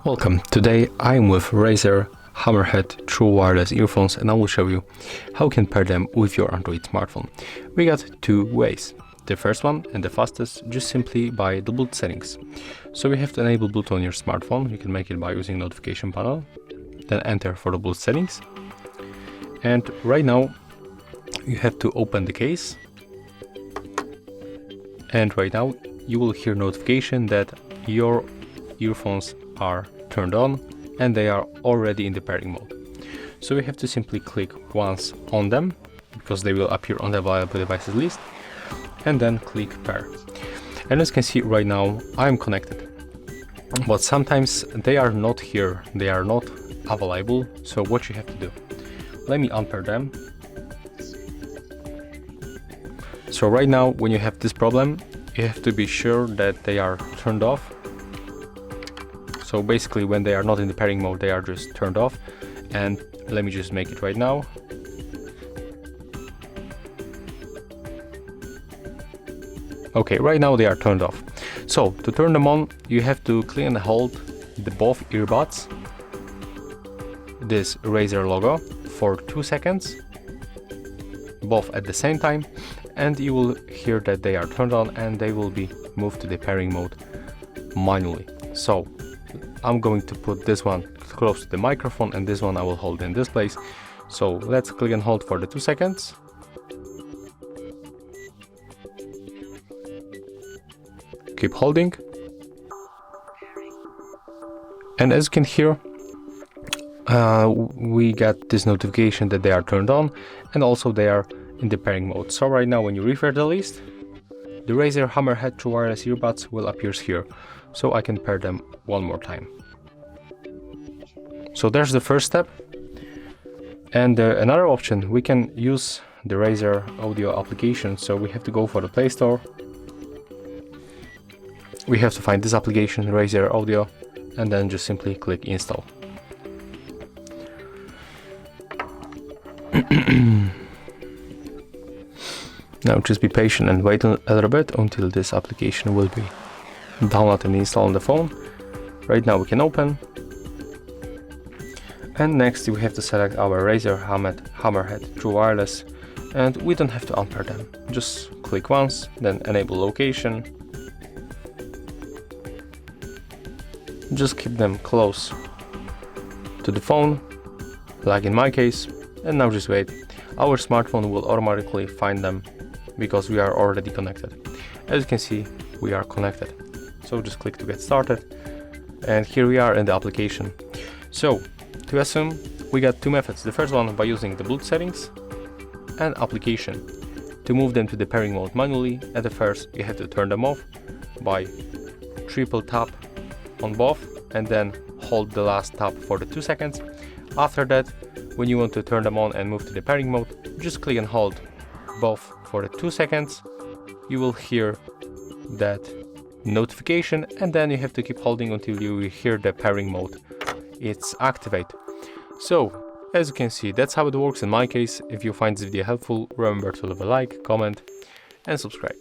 Welcome. Today I'm with Razer Hammerhead true wireless earphones, and I will show you how you can pair them with your Android smartphone. We got two ways. The first one and the fastest, just simply by the Bluetooth settings. So we have to enable Bluetooth on your smartphone. You can make it by using notification panel, then enter for the Bluetooth settings. And right now you have to open the case. And right now you will hear notification that your earphones are turned on and they are already in the pairing mode. So we have to simply click once on them because they will appear on the available devices list, and then click pair. And as you can see right now I'm connected, but sometimes they are not here, they are not available. So what you have to do, let me unpair them. So right now when you have this problem, you have to be sure that they are turned off. So basically when they are not in the pairing mode, they are just turned off. And let me just make it right now. Okay, right now they are turned off. So to turn them on, you have to click and hold the both earbuds, this Razer logo, for 2 seconds, both at the same time, and you will hear that they are turned on and they will be moved to the pairing mode manually. So I'm going to put this one close to the microphone and this one I will hold in this place. So let's click and hold for the 2 seconds. Keep holding. And as you can hear, we got this notification that they are turned on and also they are in the pairing mode. So right now when you refresh the list, the Razer Hammerhead true wireless earbuds will appear here. So I can pair them one more time. So there's the first step. And another option, we can use the Razer audio application. So we have to go for the Play Store. We have to find this application, Razer Audio, and then just simply click install. Now just be patient and wait a little bit until this application will be downloaded and installed on the phone. Right now we can open. And next we have to select our Razer Hammerhead true wireless, and we don't have to unpair them. Just click once, then enable location. Just keep them close to the phone, like in my case, and now just wait. Our smartphone will automatically find them because we are already connected. As you can see, we are connected. So just click to get started, and here we are in the application. So to assume, we got two methods. The first one by using the Bluetooth settings and application. To move them to the pairing mode manually, at the first you have to turn them off by triple tap on both and then hold the last tap for the 2 seconds. After that, when you want to turn them on and move to the pairing mode, just click and hold both for the 2 seconds. You will hear that notification, and then you have to keep holding until you hear the pairing mode it's activate. So as you can see, that's how it works in my case. If you find this video helpful, remember to leave a like, comment and subscribe.